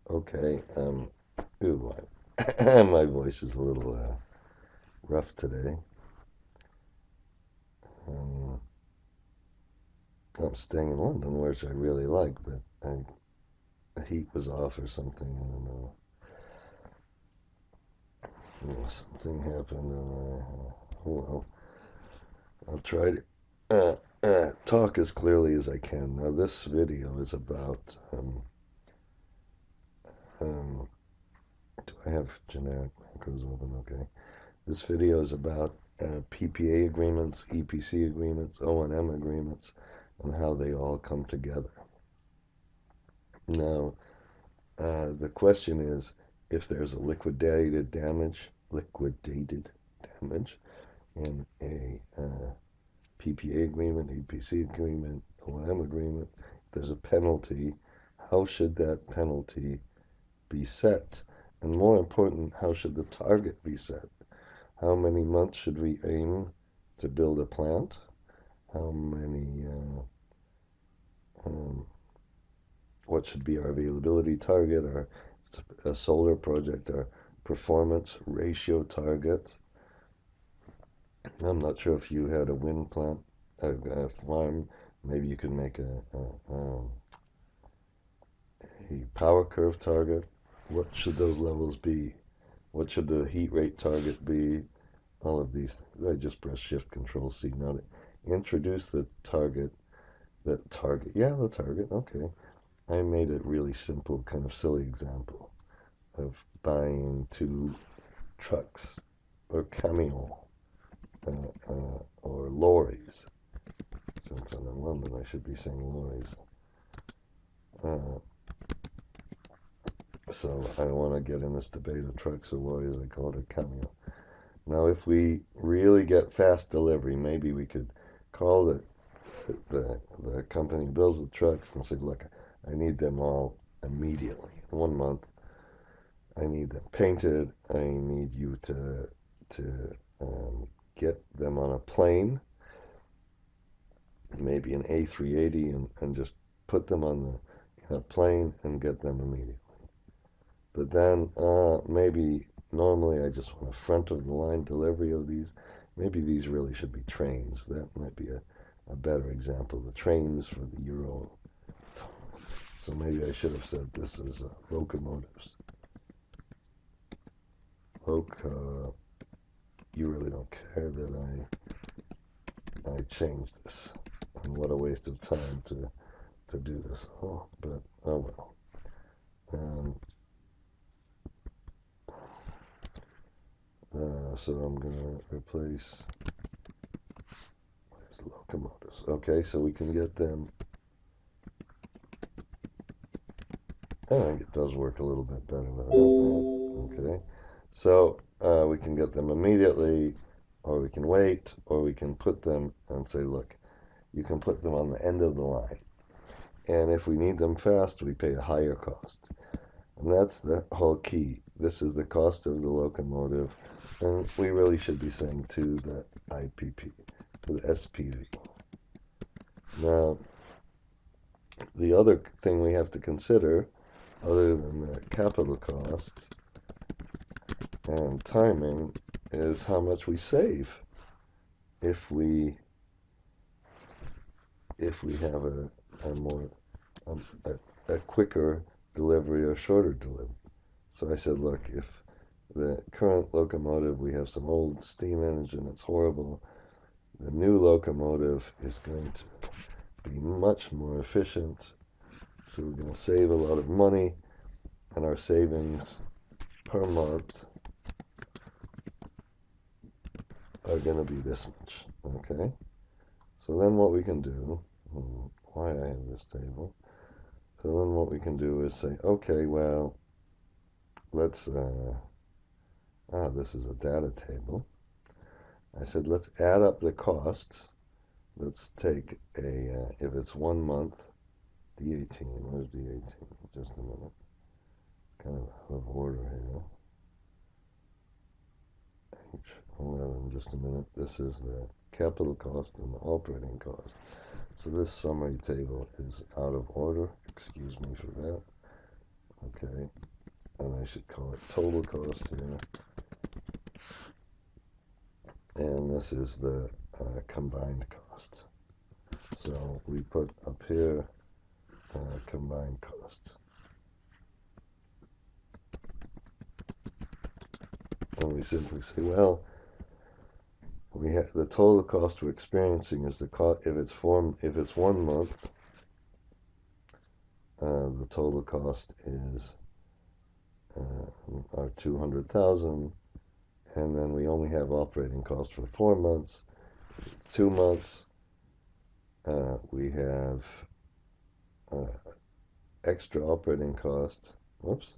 Okay, ooh, my voice is a little rough today. Um, I'm staying in London, which I really like, but the heat was off or something. I don't know. Something happened, and well, I'll try to talk as clearly as I can. Now, this video is about. Um, do I have generic macros open? Okay. This video is about PPA agreements, EPC agreements, O&M agreements, and how they all come together. Now, the question is, if there's a liquidated damage in a PPA agreement, EPC agreement, O&M agreement, if there's a penalty, how should that penalty be set? And more important, how should the target be set? How many months should we aim to build a plant? How many, what should be our availability target, our a solar project, our performance ratio target? I'm not sure if you had a wind plant, a farm, maybe you could make a power curve target. What should those levels be? What should the heat rate target be? All of these things. I just press Shift Control C now to introduce the target. Yeah, the target. Okay. I made it really simple, kind of silly example of buying two trucks or camion or lorries. Since I'm in London, I should be saying lorries. Uh, so I want to get in this debate of trucks or lorries. I call it a camion. Now, if we really get fast delivery, maybe we could call the company who builds the trucks and say, look, I need them all immediately. In 1 month, I need them painted. I need you to get them on a plane, maybe an A380, and just put them on the plane and get them immediately. But then maybe normally I just want a front of the line delivery of these. Maybe these really should be trains. That might be a better example. The trains for the Euro. So maybe I should have said this is locomotives. You really don't care that I changed this. And what a waste of time to do this. But oh well. So I'm gonna replace the locomotives. Okay, so we can get them. I think it does work a little bit better without that. Okay, so we can get them immediately, or we can wait, or we can put them and say, look, you can put them on the end of the line. And if we need them fast, we pay a higher cost. And that's the whole key. This is the cost of the locomotive. And we really should be saying to the IPP, to the SPV. Now, the other thing we have to consider, other than the capital cost and timing, is how much we save if we have a more a quicker delivery or shorter delivery. So I said, look, if the current locomotive, we have some old steam engine, it's horrible. The new locomotive is going to be much more efficient. So we're going to save a lot of money, and our savings per month are going to be this much. Okay? So then what we can do, why I have this table, so then what we can do is say, okay, well, let's, this is a data table. I said, let's add up the costs. Let's take if it's 1 month, D18, where's D18? Just a minute. Kind of out of order here. H11, just a minute. This is the capital cost and the operating cost. So this summary table is out of order. Excuse me for that. Okay, and I should call it total cost here. And this is the combined cost. So we put up here combined cost. And we simply say, well, we have the total cost we're experiencing is the cost if it's 1 month. The total cost is our 200,000, and then we only have operating costs for 4 months. 2 months, we have extra operating cost. Whoops,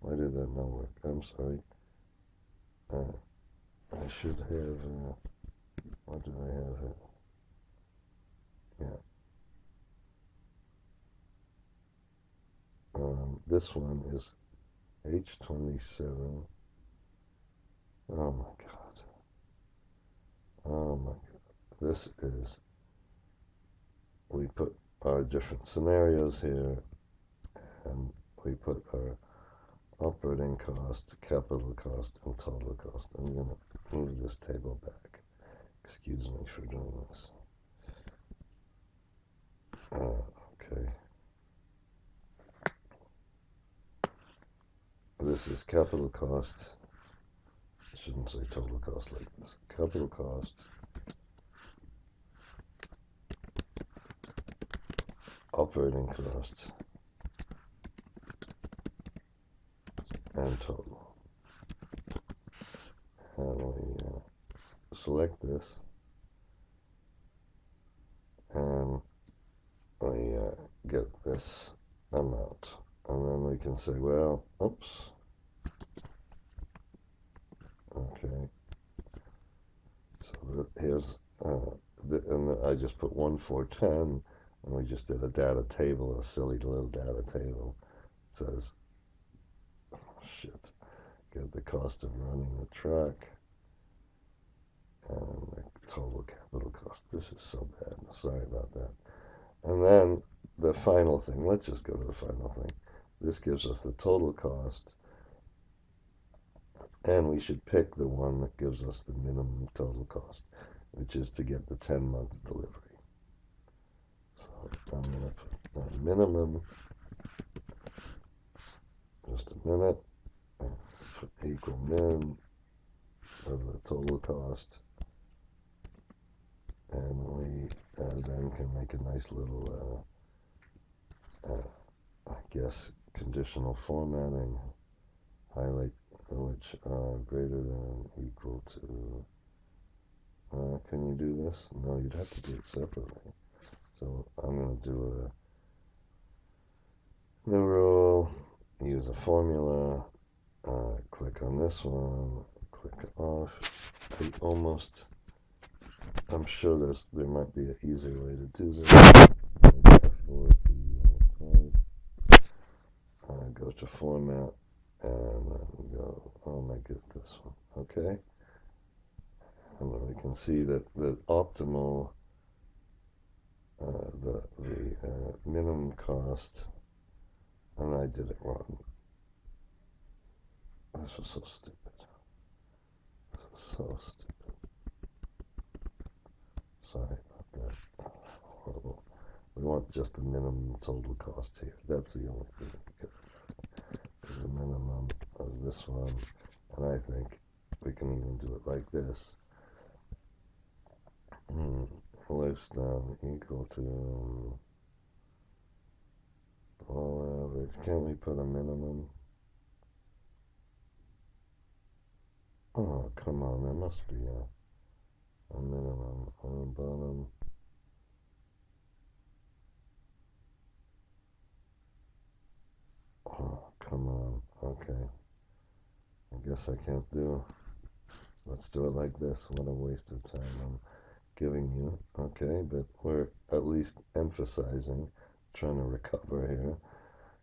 why did that not work? I'm sorry. I should have. What did I have? Yeah. This one is H27. Oh my God. Oh my God. This is, we put our different scenarios here, and we put our operating cost, capital cost, and total cost. I'm going to move this table back. Excuse me for doing this. Okay. This is capital cost. I shouldn't say total cost like this. Capital cost, operating cost, and total. And we select this, and we get this amount. And then we can say, well, oops. Okay. So here's, and I just put 1,410, and we just did a data table, a silly little data table. It says, oh, shit, get the cost of running the truck, and the total capital cost. This is so bad. Sorry about that. And then the final thing, let's just go to the final thing. This gives us the total cost, and we should pick the one that gives us the minimum total cost, which is to get the 10-month delivery. So I'm going to put a minimum, just a minute, put equal min of the total cost, and we then can make a nice little, I guess, conditional formatting, highlight which are greater than equal to, can you do this? No, you'd have to do it separately. So I'm going to do a new rule, use a formula, click on this one, click off. I'm sure there might be an easier way to do this. Go to format, and then go, I'll make it this one, okay? And then we can see that the optimal, the minimum cost, and I did it wrong. This was so stupid. This was so stupid. Sorry about that. Horrible. We want just the minimum total cost here. That's the only thing we could have. The minimum of this one, and I think we can even do it like this. List equal to below average. Can't we put a minimum? Oh, come on, there must be a minimum on the bottom. Oh, come on. Okay. I guess I can't do. Let's do it like this. What a waste of time I'm giving you. Okay, but we're at least emphasizing, trying to recover here.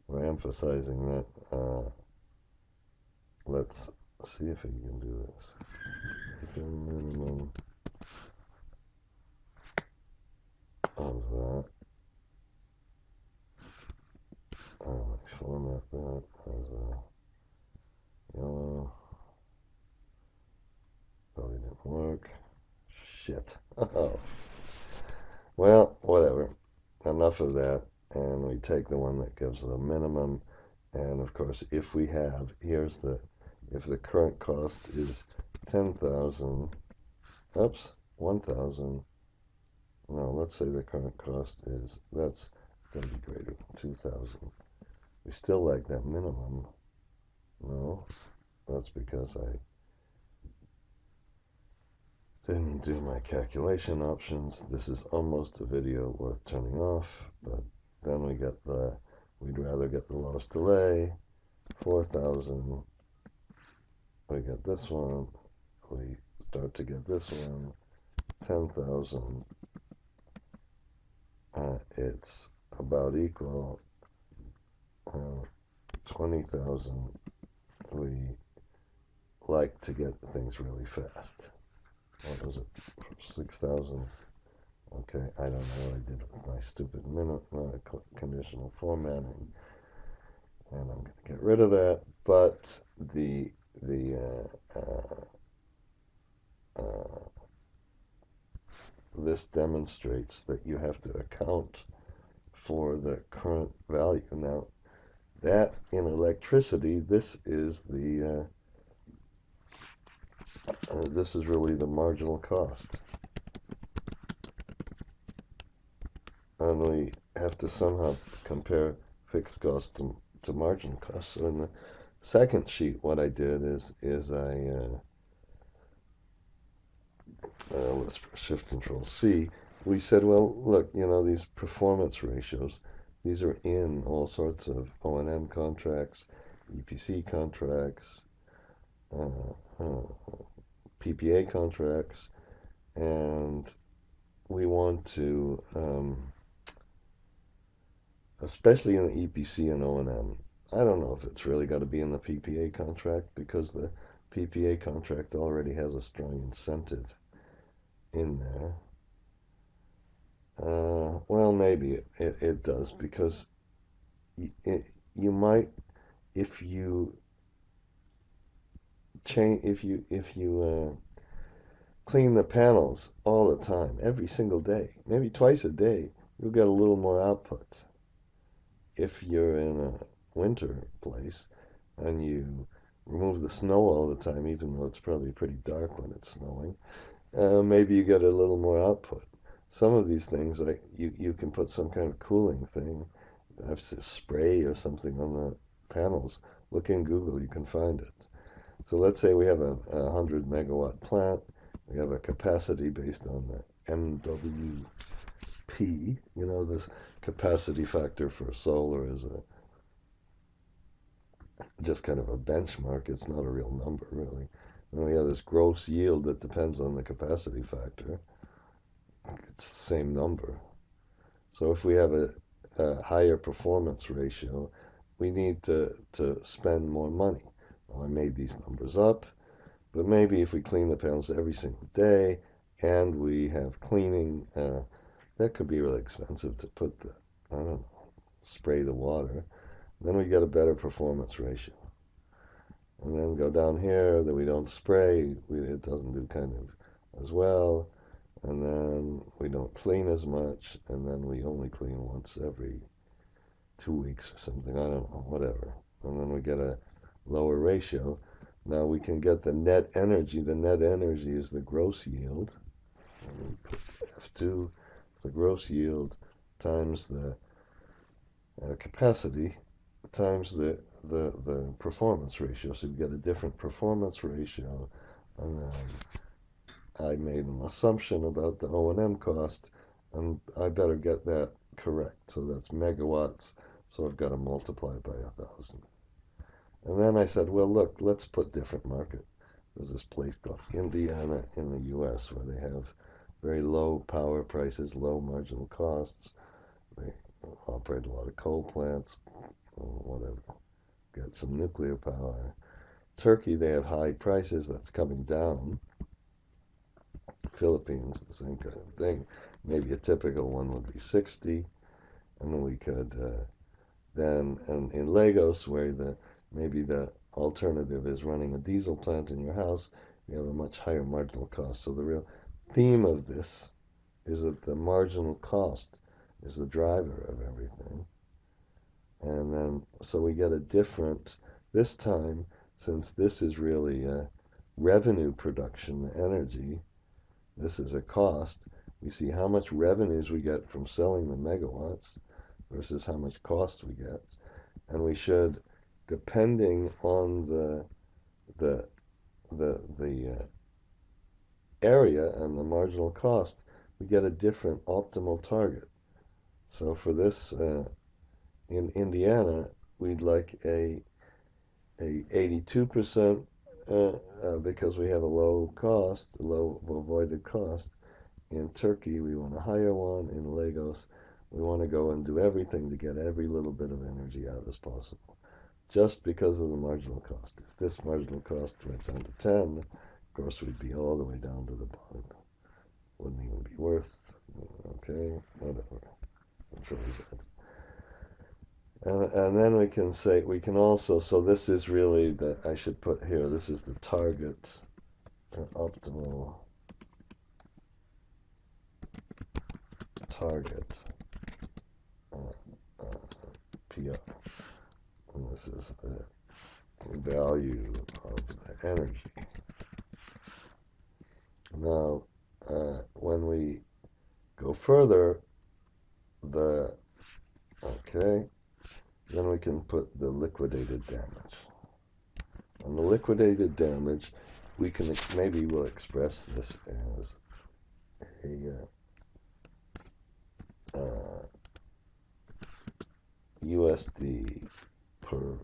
We're emphasizing that. Let's see if we can do this. The minimum of that. Oh my format that as a yellow. Probably didn't work. Shit. Oh. Well, whatever. Enough of that. And we take the one that gives the minimum. And of course, if we have, if the current cost is 10,000, oops, 1,000. No, let's say the current cost is, that's going to be greater than 2,000. We still like that minimum. No, that's because I didn't do my calculation options. This is almost a video worth turning off, but then we'd rather get the lowest delay, 4,000. We get this one. We start to get this one, 10,000. It's about equal. 20,000. We like to get things really fast. What was it? 6,000. Okay, I don't know what I did with my stupid conditional formatting, and I'm going to get rid of that. But this demonstrates that you have to account for the current value. Now, that in electricity, this is really the marginal cost. And we have to somehow compare fixed cost to marginal cost. So in the second sheet, what I did is let's shift control C. We said, well, look, these performance ratios, these are in all sorts of O&M contracts, EPC contracts, PPA contracts, and we want to, especially in the EPC and O&M, I don't know if it's really got to be in the PPA contract, because the PPA contract already has a strong incentive in there. Well, maybe it does, because you might, if you clean the panels all the time, every single day, maybe twice a day, you'll get a little more output. If you're in a winter place and you remove the snow all the time, even though it's probably pretty dark when it's snowing, maybe you get a little more output. Some of these things, like you can put some kind of cooling thing, have spray or something on the panels. Look in Google, you can find it. So let's say we have a 100 megawatt plant. We have a capacity based on the MWP. This capacity factor for solar is just kind of a benchmark. It's not a real number, really. And we have this gross yield that depends on the capacity factor. It's the same number. So if we have a higher performance ratio, we need to spend more money. Well, I made these numbers up, but maybe if we clean the panels every single day and we have cleaning, that could be really expensive to put I don't know, spray the water. Then we get a better performance ratio. And then go down here that we don't spray, it doesn't do kind of as well. And then we don't clean as much, and then we only clean once every 2 weeks or something, I don't know, whatever. And then we get a lower ratio. Now we can get the net energy. The net energy is the gross yield. And we put F2, the gross yield times the capacity times the performance ratio. So you get a different performance ratio. And then I made an assumption about the O&M cost, and I better get that correct. So that's megawatts. So I've got to multiply by 1,000. And then I said, well, look, let's put different market. There's this place called Indiana in the U.S. where they have very low power prices, low marginal costs. They operate a lot of coal plants, whatever. Get some nuclear power. Turkey, they have high prices. That's coming down. Philippines, the same kind of thing. Maybe a typical one would be 60, and then we could than in Lagos, where maybe the alternative is running a diesel plant in your house. You have a much higher marginal cost. So the real theme of this is that the marginal cost is the driver of everything. And then, so we get a different, this time, since this is really a revenue production energy, this is a cost, we see how much revenues we get from selling the megawatts versus how much cost we get. And we should, depending on the area and the marginal cost, we get a different optimal target. So for this, in Indiana, we'd like a 82% because we have a low cost, a low avoided cost. In Turkey, we want a higher one. In Lagos, we want to go and do everything to get every little bit of energy out as possible, just because of the marginal cost. If this marginal cost went down to 10, of course, we'd be all the way down to the bottom. Wouldn't even be worth, okay, whatever. Control Z. And then we can say, we can also, so this is really the, I should put here, this is the target, optimal target PR. And this is the value of the energy. Now, when we go further, then we can put the liquidated damage. And the liquidated damage, we can, maybe we'll express this as a USD per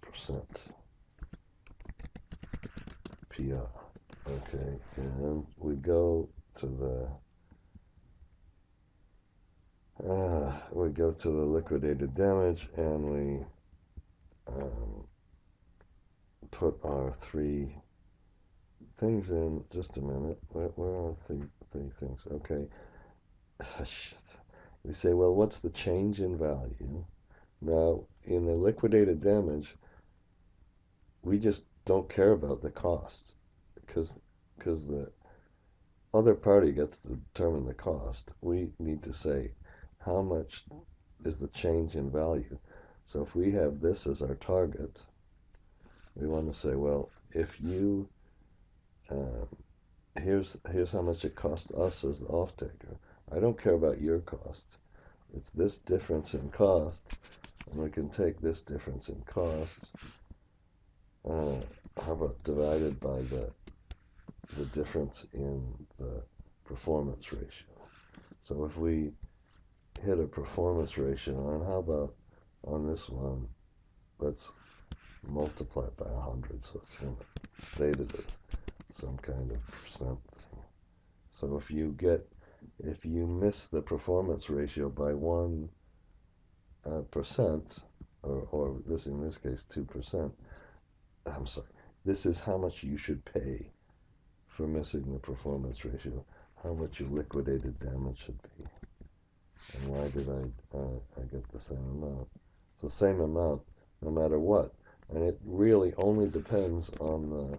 percent PR. Okay, and we go to the liquidated damage, and we put our three things in. Just a minute. Where are the three things? Okay. Shit. We say, well, what's the change in value? Now, in the liquidated damage, we just don't care about the cost, because the other party gets to determine the cost. We need to say, how much is the change in value? So if we have this as our target, we want to say, well, if you, here's how much it costs us as the off-taker. I don't care about your cost. It's this difference in cost, and we can take this difference in cost, how about divided by the difference in the performance ratio. So if we hit a performance ratio, and how about on this one, let's multiply it by 100, so it's stated as some kind of percent thing. So if you miss the performance ratio by 1%, or this, in this case, 2%, I'm sorry, this is how much you should pay for missing the performance ratio, how much your liquidated damage should be. And why did I get the same amount? It's the same amount no matter what. And it really only depends on the,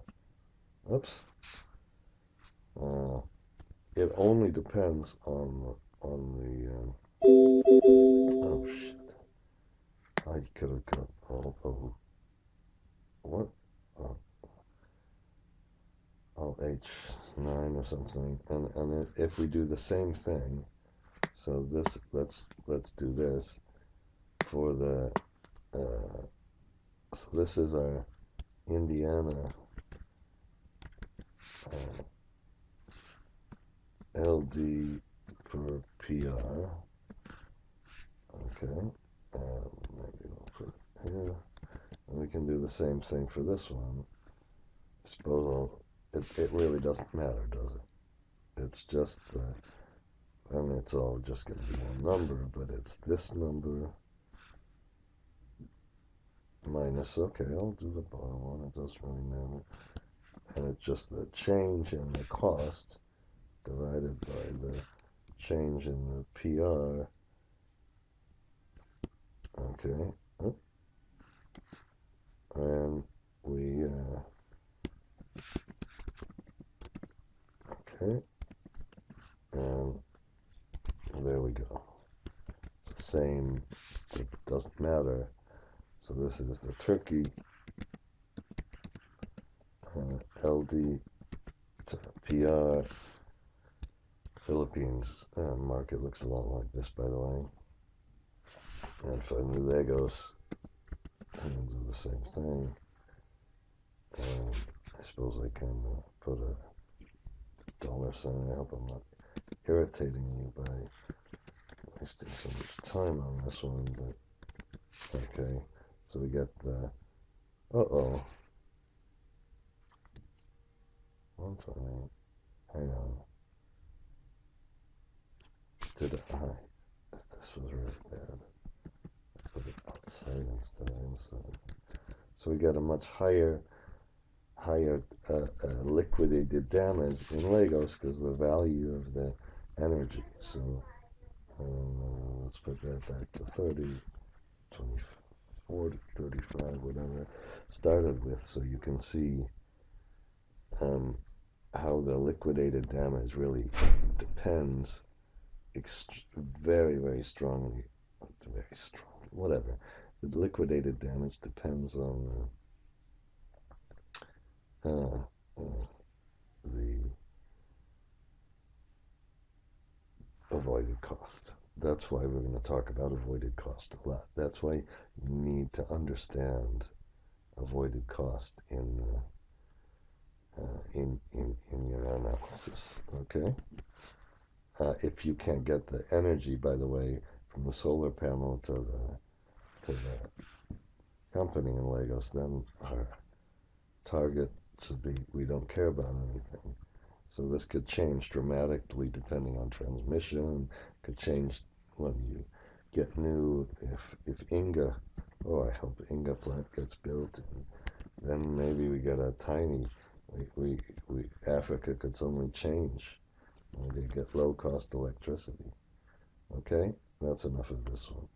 it only depends on the, oh shit. I could have got what? H9 or something. And if we do the same thing, so this, let's do this for the, so this is our Indiana LD per PR. Okay, maybe we'll put it here, and we can do the same thing for this one. I suppose it really doesn't matter, does it? It's just and it's all just going to be one number, but it's this number minus, okay, I'll do the bottom one, it doesn't really matter. And it's just the change in the cost divided by the change in the PR Okay. Oh, and we, okay, and there we go. It's the same, it doesn't matter. So this is the Turkey LD PR Philippines market looks a lot like this, by the way. And finally, Legos and do the same thing. And I suppose I can put a dollar sign. I hope I'm not irritating you by wasting so much time on this one, but okay. So we get the, uh-oh. One time. Hang on. Did I? This was really bad. Put it outside instead of inside. So we get a much higher liquidated damage in Legos because of the value of the energy. So let's put that back to 30, 24, 35, whatever started with, so you can see how the liquidated damage really depends very, very strongly, whatever. The liquidated damage depends on the avoided cost. That's why we're going to talk about avoided cost a lot. That's why you need to understand avoided cost in your analysis. Okay. If you can't get the energy, by the way, from the solar panel to the company in Lagos, then our target should be we don't care about anything. So this could change dramatically depending on transmission. Could change when you get new. If Inga, oh, I hope Inga plant gets built, and then maybe we get a tiny. We Africa could suddenly change. We could get low cost electricity. Okay, that's enough of this one.